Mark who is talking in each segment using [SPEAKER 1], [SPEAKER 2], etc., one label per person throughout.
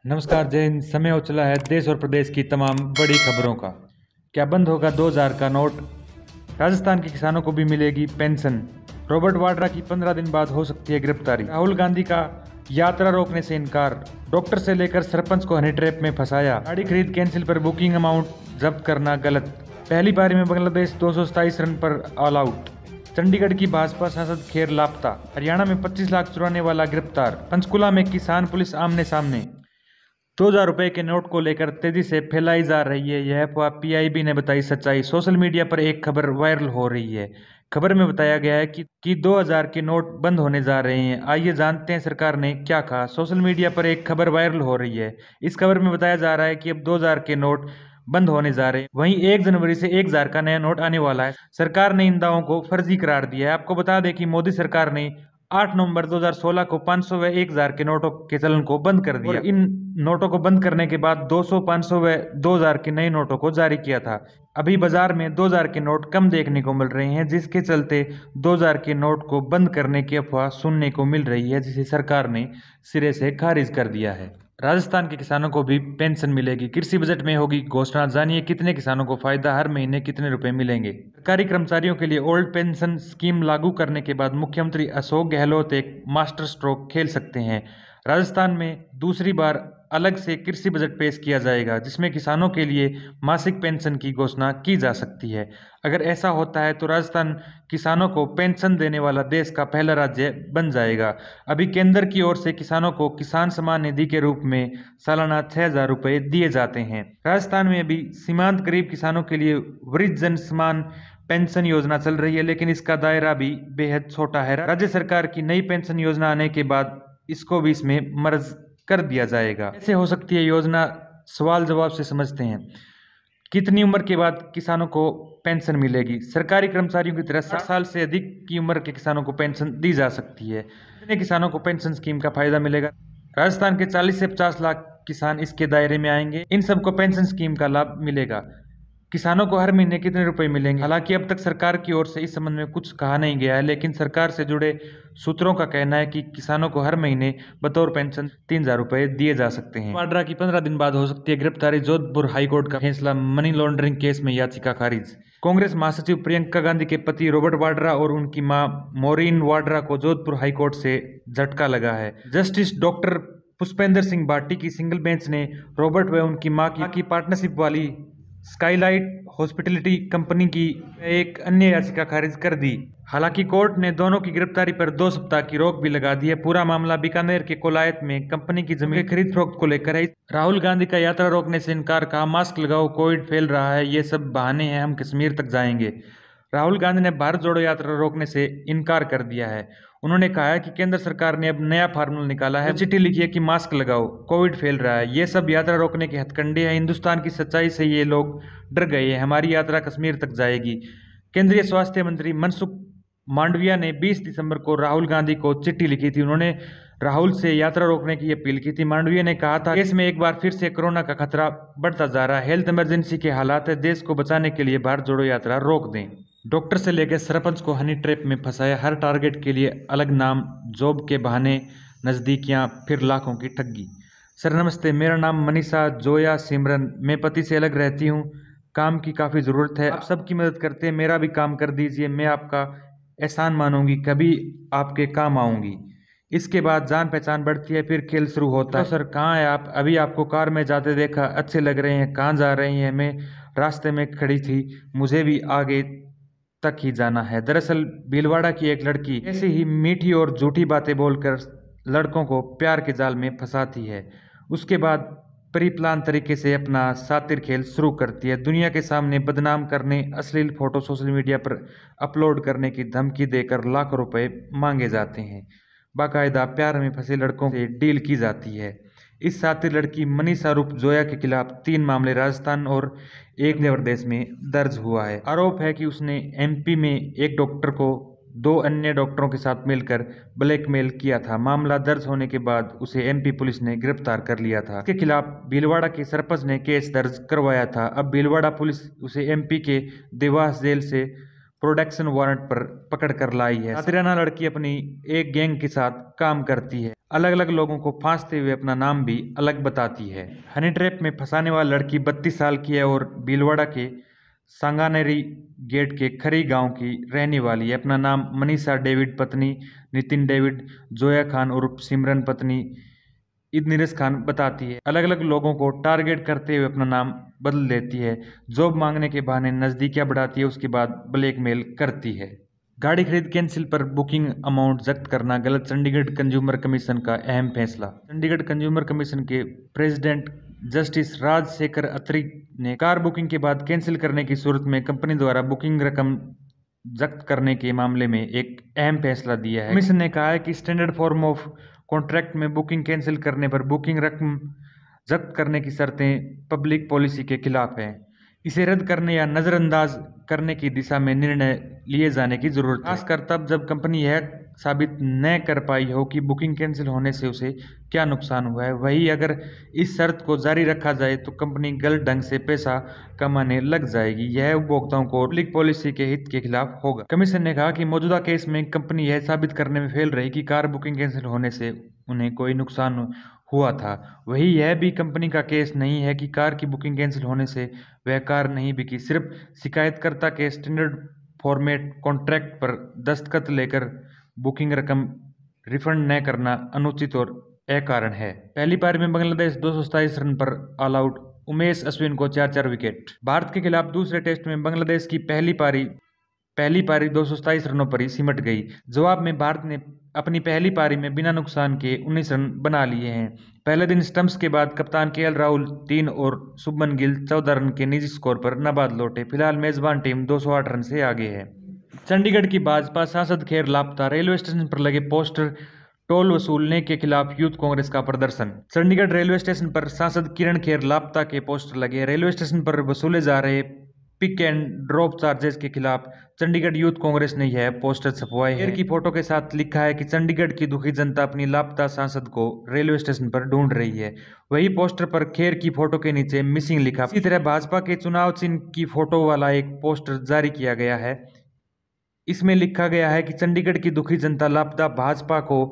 [SPEAKER 1] नमस्कार जय हिंद। समय हो चला है देश और प्रदेश की तमाम बड़ी खबरों का। क्या बंद होगा 2000 का नोट? राजस्थान के किसानों को भी मिलेगी पेंशन। रॉबर्ट वाड्रा की 15 दिन बाद हो सकती है गिरफ्तारी। राहुल गांधी का यात्रा रोकने से इनकार। डॉक्टर से लेकर सरपंच को हनी ट्रैप में फंसाया। गाड़ी खरीद कैंसिल पर बुकिंग अमाउंट जब्त करना गलत। पहली पारी में बांग्लादेश 227 रन पर ऑल आउट। चंडीगढ़ की भाजपा सांसद खेर लापता। हरियाणा में 25 लाख चुराने वाला गिरफ्तार। पंचकुला में किसान पुलिस आमने सामने। 2000 रुपए के नोट को लेकर तेजी से फैलाई जा रही है यह अफवाह। पीआईबी ने बताई सच्चाई। सोशल मीडिया पर एक खबर वायरल हो रही है। खबर में बताया गया है कि 2000 के नोट बंद होने जा रहे हैं। आइए जानते हैं सरकार ने क्या कहा। सोशल मीडिया पर एक खबर वायरल हो रही है। इस खबर में बताया जा रहा है कि अब 2000 के नोट बंद होने जा रहे हैं। वहीं 1 जनवरी से 1000 का नया नोट आने वाला है। सरकार ने इन दावों को फर्जी करार दिया है। आपको बता दें कि मोदी सरकार ने 8 नवंबर 2016 को 500 व 1000 के नोटों के चलन को बंद कर दिया। और इन नोटों को बंद करने के बाद 200, 500 व 2000 के नए नोटों को जारी किया था। अभी बाजार में 2000 के नोट कम देखने को मिल रहे हैं, जिसके चलते 2000 के नोट को बंद करने की अफवाह सुनने को मिल रही है, जिसे सरकार ने सिरे से खारिज कर दिया है। राजस्थान के किसानों को भी पेंशन मिलेगी। कृषि बजट में होगी घोषणा। जानिए कितने किसानों को फायदा, हर महीने कितने रुपए मिलेंगे। सरकारी कर्मचारियों के लिए ओल्ड पेंशन स्कीम लागू करने के बाद मुख्यमंत्री अशोक गहलोत एक मास्टर स्ट्रोक खेल सकते हैं। राजस्थान में दूसरी बार अलग से कृषि बजट पेश किया जाएगा, जिसमें किसानों के लिए मासिक पेंशन की घोषणा की जा सकती है। अगर ऐसा होता है तो राजस्थान किसानों को पेंशन देने वाला देश का पहला राज्य बन जाएगा। अभी केंद्र की ओर से किसानों को किसान सम्मान निधि के रूप में सालाना 6000 रुपये दिए जाते हैं। राजस्थान में अभी सीमांत गरीब किसानों के लिए वृद्धजन सम्मान पेंशन योजना चल रही है, लेकिन इसका दायरा भी बेहद छोटा है। राज्य सरकार की नई पेंशन योजना आने के बाद इसको भी इसमें मर्ज कर दिया जाएगा। कैसे हो सकती है योजना? सवाल जवाब से समझते हैं। कितनी उम्र के बाद किसानों को पेंशन मिलेगी? सरकारी कर्मचारियों की तरह 60 साल से अधिक की उम्र के किसानों को पेंशन दी जा सकती है। कितने किसानों को पेंशन स्कीम का फायदा मिलेगा? राजस्थान के 40 से 50 लाख किसान इसके दायरे में आएंगे। इन सबको पेंशन स्कीम का लाभ मिलेगा। किसानों को हर महीने कितने रुपए मिलेंगे? हालांकि अब तक सरकार की ओर से इस संबंध में कुछ कहा नहीं गया है, लेकिन सरकार से जुड़े सूत्रों का कहना है कि किसानों को हर महीने बतौर पेंशन 3000 रुपए दिए जा सकते हैं। वाड्रा की 15 दिन बाद हो सकती है गिरफ्तारी। जोधपुर हाईकोर्ट का फैसला। मनी लॉन्ड्रिंग केस में याचिका खारिज। कांग्रेस महासचिव प्रियंका गांधी के पति रॉबर्ट वाड्रा और उनकी मां मोरीन वाड्रा को जोधपुर हाईकोर्ट से झटका लगा है। जस्टिस डॉक्टर पुष्पेंद्र सिंह भाटी की सिंगल बेंच ने रॉबर्ट व उनकी मां की पार्टनरशिप वाली स्काईलाइट हॉस्पिटैलिटी कंपनी की एक अन्य याचिका खारिज कर दी। हालांकि कोर्ट ने दोनों की गिरफ्तारी पर 2 सप्ताह की रोक भी लगा दी है। पूरा मामला बीकानेर के कोलायत में कंपनी की जमीन खरीद फरोख्त को लेकर है। राहुल गांधी का यात्रा रोकने से इनकार। कहा मास्क लगाओ, कोविड फैल रहा है, ये सब बहाने हैं, हम कश्मीर तक जाएंगे। राहुल गांधी ने भारत जोड़ो यात्रा रोकने से इनकार कर दिया है। उन्होंने कहा है कि केंद्र सरकार ने अब नया फार्मूला निकाला है। चिट्ठी लिखी है कि मास्क लगाओ, कोविड फैल रहा है, ये सब यात्रा रोकने के हथकंडे हैं। हिंदुस्तान की सच्चाई से ये लोग डर गए हैं। हमारी यात्रा कश्मीर तक जाएगी। केंद्रीय स्वास्थ्य मंत्री मनसुख मांडविया ने 20 दिसंबर को राहुल गांधी को चिट्ठी लिखी थी। उन्होंने राहुल से यात्रा रोकने की अपील की थी। मांडविया ने कहा था देश में एक बार फिर से कोरोना का खतरा बढ़ता जा रहा है। हेल्थ इमरजेंसी के हालात है, देश को बचाने के लिए भारत जोड़ो यात्रा रोक दें। डॉक्टर से लेकर सरपंच को हनी ट्रैप में फंसाया। हर टारगेट के लिए अलग नाम, जॉब के बहाने नज़दीकियां, फिर लाखों की ठगी। सर नमस्ते, मेरा नाम मनीषा जोया सिमरन। मैं पति से अलग रहती हूँ। काम की काफ़ी ज़रूरत है। आप सबकी मदद करते हैं, मेरा भी काम कर दीजिए। मैं आपका एहसान मानूंगी, कभी आपके काम आऊँगी। इसके बाद जान पहचान बढ़ती है, फिर खेल शुरू होता है। तो सर कहाँ है आप? अभी आपको कार में जाते देखा, अच्छे लग रहे हैं। कहाँ जा रही हैं? मैं रास्ते में खड़ी थी, मुझे भी आगे तक ही जाना है। दरअसल भीलवाड़ा की एक लड़की ऐसे ही मीठी और झूठी बातें बोलकर लड़कों को प्यार के जाल में फंसाती है। उसके बाद प्री प्लान तरीके से अपना सातिर खेल शुरू करती है। दुनिया के सामने बदनाम करने, अश्लील फोटो सोशल मीडिया पर अपलोड करने की धमकी देकर लाखों रुपए मांगे जाते हैं। बाकायदा प्यार में फंसे लड़कों से डील की जाती है। इस सातिर लड़की मनीषा रूप जोया के खिलाफ 3 मामले राजस्थान और एक मध्य प्रदेश में दर्ज हुआ है। आरोप है कि उसने एमपी में एक डॉक्टर को 2 अन्य डॉक्टरों के साथ मिलकर ब्लैकमेल किया था। मामला दर्ज होने के बाद उसे एमपी पुलिस ने गिरफ्तार कर लिया था। इसके खिलाफ भीलवाड़ा के सरपंच ने केस दर्ज करवाया था। अब भीलवाड़ा पुलिस उसे एमपी के देवास जेल से प्रोडक्शन वारंट पर पकड़ कर लाई है। शातिराना लड़की अपनी एक गैंग के साथ काम करती है, अलग अलग लोगों को फांसते हुए अपना नाम भी अलग बताती है। हनी ट्रैप में फंसाने वाली लड़की 32 साल की है और भीलवाड़ा के सांगानेरी गेट के खरी गांव की रहने वाली है। अपना नाम मनीषा डेविड पत्नी नितिन डेविड, जोया खान उर्फ सिमरन पत्नी इदनिरस खान बताती है। अलग अलग लोगों को टारगेट करते हुए अपना नाम बदल देती है। जॉब मांगने के बहाने नजदीकियां बढ़ाती है, उसके बाद ब्लैकमेल करती है। गाड़ी खरीद कैंसिल पर बुकिंग अमाउंट जब्त करना गलत, चंडीगढ़ कंज्यूमर कमीशन का अहम फैसला। चंडीगढ़ कंज्यूमर कमीशन के प्रेसिडेंट जस्टिस राजशेखर अत्री ने कार बुकिंग के बाद कैंसिल करने की सूरत में कंपनी द्वारा बुकिंग रकम जब्त करने के मामले में एक अहम फैसला दिया है। कमीशन ने कहा है कि स्टैंडर्ड फॉर्म ऑफ कॉन्ट्रैक्ट में बुकिंग कैंसिल करने पर बुकिंग रकम जब्त करने की शर्तें पब्लिक पॉलिसी के खिलाफ हैं। इसे रद्द करने या नज़रअंदाज करने की दिशा में निर्णय लिए जाने की जरूरत है, खासकर तब जब कंपनी यह साबित न कर पाई हो कि बुकिंग कैंसिल होने से उसे क्या नुकसान हुआ है। वहीं अगर इस शर्त को जारी रखा जाए तो कंपनी गलत ढंग से पैसा कमाने लग जाएगी। यह उपभोक्ताओं को पब्लिक पॉलिसी के हित के खिलाफ होगा। कमीशन ने कहा कि मौजूदा केस में कंपनी यह साबित करने में फेल रही कि कार बुकिंग कैंसिल होने से उन्हें कोई नुकसान हुआ था। वहीं यह भी कंपनी का केस नहीं है कि कार की बुकिंग कैंसिल होने से वह कार नहीं बिकी। सिर्फ शिकायतकर्ता के स्टैंडर्ड फॉर्मेट कॉन्ट्रैक्ट पर दस्तखत लेकर बुकिंग रकम रिफंड न करना अनुचित और अकारण है। पहली पारी में बांग्लादेश 227 रन पर ऑल आउट, उमेश अश्विन को 4-4 विकेट। भारत के खिलाफ दूसरे टेस्ट में बांग्लादेश की पहली पारी 227 रनों पर ही सिमट गई। जवाब में भारत ने अपनी पहली पारी में बिना नुकसान के 19 रन बना लिए हैं। पहले दिन स्टंप्स के बाद कप्तान केएल राहुल 3 और शुभमन गिल 14 रन के निजी स्कोर पर नाबाद लौटे। फिलहाल मेजबान टीम 208 रन से आगे है। चंडीगढ़ की भाजपा सांसद खेर लापता, रेलवे स्टेशन पर लगे पोस्टर टोल वसूलने के खिलाफ यूथ कांग्रेस का प्रदर्शन। चंडीगढ़ रेलवे स्टेशन पर सांसद किरण खेर लापता के पोस्टर लगे। रेलवे स्टेशन पर वसूले जा रहे पिक एंड ड्रॉप चार्जेस के खिलाफ चंडीगढ़ यूथ कांग्रेस ने यह पोस्टर छपवाए हैं। खेर की फोटो के साथ लिखा है कि चंडीगढ़ की दुखी जनता अपनी लापता सांसद को रेलवे स्टेशन पर ढूंढ रही है। वही पोस्टर पर खेर की फोटो के नीचे मिसिंग लिखा। इसी तरह भाजपा के चुनाव चिन्ह की फोटो वाला एक पोस्टर जारी किया गया है। इसमें लिखा गया है कि चंडीगढ़ की दुखी जनता लापता भाजपा को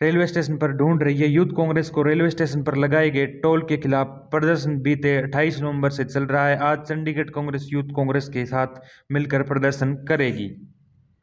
[SPEAKER 1] रेलवे स्टेशन पर ढूंढ रही है। यूथ कांग्रेस को रेलवे स्टेशन पर लगाए गए टोल के खिलाफ प्रदर्शन बीते 28 नवंबर से चल रहा है। आज चंडीगढ़ कांग्रेस यूथ कांग्रेस के साथ मिलकर प्रदर्शन करेगी।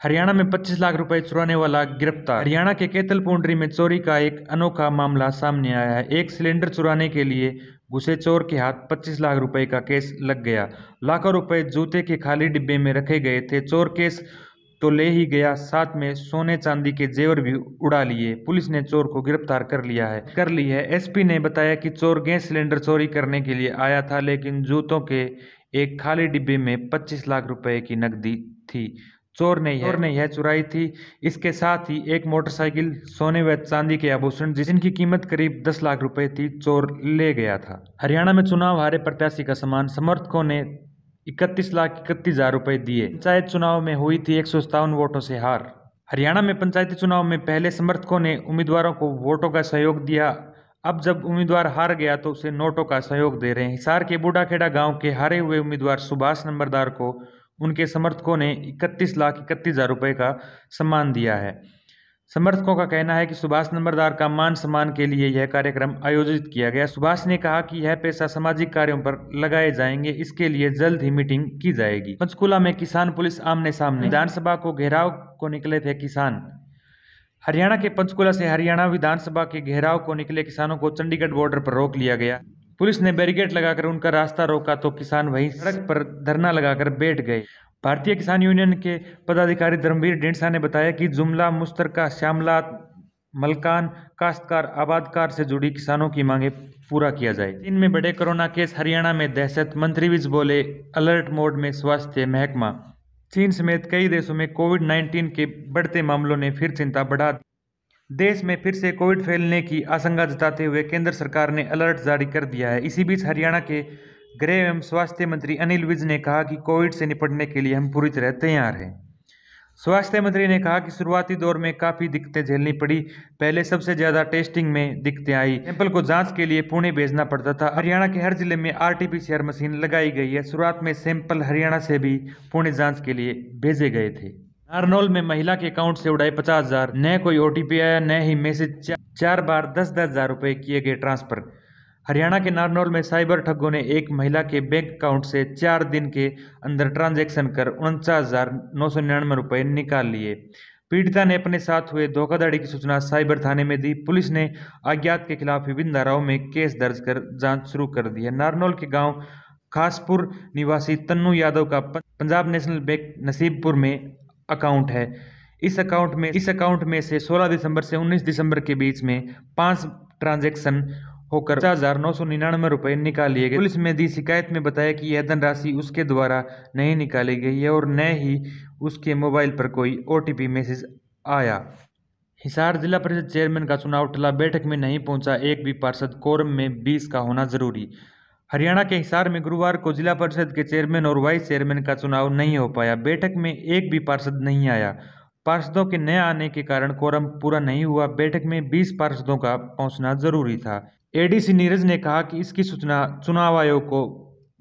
[SPEAKER 1] हरियाणा में 25 लाख रुपए चुराने वाला गिरफ्तार। हरियाणा के कैथल पुंडरी में चोरी का एक अनोखा मामला सामने आया है। एक सिलेंडर चुराने के लिए घुसे चोर के हाथ 25 लाख रुपए का केस लग गया। लाखों रुपए जूते के खाली डिब्बे में रखे गए थे। चोर केस तो ले ही गया, साथ में सोने चांदी के जेवर भी उड़ा लिए। पुलिस ने चोर को गिरफ्तार कर ली है। एसपी ने बताया कि चोर गैस सिलेंडर चोरी करने के लिए आया था, लेकिन जूतों के एक खाली डिब्बे में 25 लाख रुपए की नकदी थी। चोर ने यह चुराई थी। इसके साथ ही एक मोटरसाइकिल, सोने व चांदी के आभूषण जिनकी कीमत करीब 10 लाख रुपए थी, चोर ले गया था। हरियाणा में चुनाव हारे प्रत्याशी का सम्मान, समर्थकों ने 31,31,000 रुपए दिए। पंचायत चुनाव में हुई थी 157 वोटों से हार। हरियाणा में पंचायती चुनाव में पहले समर्थकों ने उम्मीदवारों को वोटों का सहयोग दिया, अब जब उम्मीदवार हार गया तो उसे नोटों का सहयोग दे रहे हैं। हिसार के बूढ़ाखेड़ा गांव के हारे हुए उम्मीदवार सुभाष नंबरदार को उनके समर्थकों ने 31,31,000 रुपए का सम्मान दिया है। समर्थकों का कहना है कि सुभाष नंबरदार का मान सम्मान के लिए यह कार्यक्रम आयोजित किया गया। सुभाष ने कहा कि यह पैसा सामाजिक कार्यों पर लगाए जाएंगे, इसके लिए जल्द ही मीटिंग की जाएगी। पंचकूला में किसान पुलिस आमने सामने, विधानसभा को घेराव को निकले थे किसान। हरियाणा के पंचकूला से हरियाणा विधानसभा के घेराव को निकले किसानों को चंडीगढ़ बॉर्डर पर रोक लिया गया। पुलिस ने बैरिकेड लगाकर उनका रास्ता रोका तो किसान वहीं सड़क पर धरना लगाकर बैठ गए। भारतीय किसान यूनियन के पदाधिकारी धर्मवीर ढींडसा ने बताया कि जुमला, मुश्तरका, श्यामलात, मलकान, काश्तकार, आबादकार से जुड़ी किसानों की मांगे पूरा किया जाए। चीन में बड़े कोरोना केस, हरियाणा में दहशत, मंत्री विज बोले अलर्ट मोड में स्वास्थ्य महकमा। चीन समेत कई देशों में कोविड-19 के बढ़ते मामलों ने फिर चिंता बढ़ा दी। देश में फिर से कोविड फैलने की आशंका जताते हुए केंद्र सरकार ने अलर्ट जारी कर दिया है। इसी बीच हरियाणा के गृह एवं स्वास्थ्य मंत्री अनिल विज ने कहा कि कोविड से निपटने के लिए हम पूरी तरह तैयार हैं। स्वास्थ्य मंत्री ने कहा कि शुरुआती दौर में काफ़ी दिक्कतें झेलनी पड़ी। पहले सबसे ज़्यादा टेस्टिंग में दिक्कतें आई। सैंपल को जांच के लिए पुणे भेजना पड़ता था। हरियाणा के हर जिले में RT-PCR मशीन लगाई गई है। शुरुआत में सैंपल हरियाणा से भी पुणे जांच के लिए भेजे गए थे। नारनौल में महिला के अकाउंट से उड़ाए 50,000। न कोई OTP आया, न ही मैसेज। 4 बार 10-10 हज़ार रुपये किए गए ट्रांसफर। हरियाणा के नारनौल में साइबर ठगों ने एक महिला के बैंक अकाउंट से 4 दिन के अंदर ट्रांजैक्शन कर 49,999 रुपये निकाल लिए। पीड़िता ने अपने साथ हुए धोखाधड़ी की सूचना साइबर थाने में दी। पुलिस ने अज्ञात के खिलाफ विभिन्न धाराओं में केस दर्ज कर जांच शुरू कर दी है। नारनौल के गांव खासपुर निवासी तन्नू यादव का पंजाब नेशनल बैंक नसीबपुर में अकाउंट है। इस अकाउंट में से 16 दिसंबर से 19 दिसंबर के बीच में 5 ट्रांजैक्शन होकर 50,999 रुपये निकाल लिए गए। पुलिस में दी शिकायत में बताया कि यह धनराशि उसके द्वारा नहीं निकाली गई है और न ही उसके मोबाइल पर कोई OTP मैसेज आया। हिसार जिला परिषद चेयरमैन का चुनाव टला। बैठक में नहीं पहुंचा एक भी पार्षद। कोरम में 20 का होना जरूरी। हरियाणा के हिसार में गुरुवार को जिला परिषद के चेयरमैन और वाइस चेयरमैन का चुनाव नहीं हो पाया। बैठक में एक भी पार्षद नहीं आया। पार्षदों के न आने के कारण कोरम पूरा नहीं हुआ। बैठक में 20 पार्षदों का पहुंचना जरूरी था। ADC नीरज ने कहा कि इसकी सूचना चुनाव आयोग को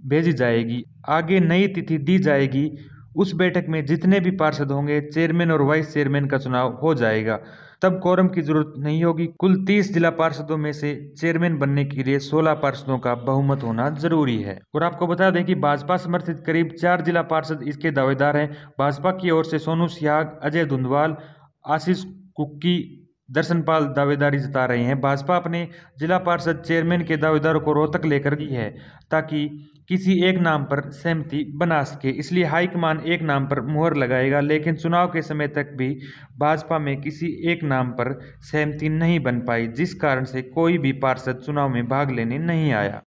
[SPEAKER 1] भेजी जाएगी, आगे नई तिथि दी जाएगी। उस बैठक में जितने भी पार्षद होंगे, चेयरमैन और वाइस चेयरमैन का चुनाव हो जाएगा, तब कोरम की जरूरत नहीं होगी। कुल 30 जिला पार्षदों में से चेयरमैन बनने के लिए 16 पार्षदों का बहुमत होना जरूरी है। और आपको बता दें कि भाजपा समर्थित करीब 4 जिला पार्षद इसके दावेदार हैं। भाजपा की ओर से सोनू सियाग, अजय धुंधवाल, आशीष कुक्की, दर्शनपाल दावेदारी जता रहे हैं। भाजपा अपने जिला पार्षद चेयरमैन के दावेदारों को रोहतक लेकर गई है ताकि किसी एक नाम पर सहमति बना सके। इसलिए हाईकमान एक नाम पर मुहर लगाएगा, लेकिन चुनाव के समय तक भी भाजपा में किसी एक नाम पर सहमति नहीं बन पाई, जिस कारण से कोई भी पार्षद चुनाव में भाग लेने नहीं आया।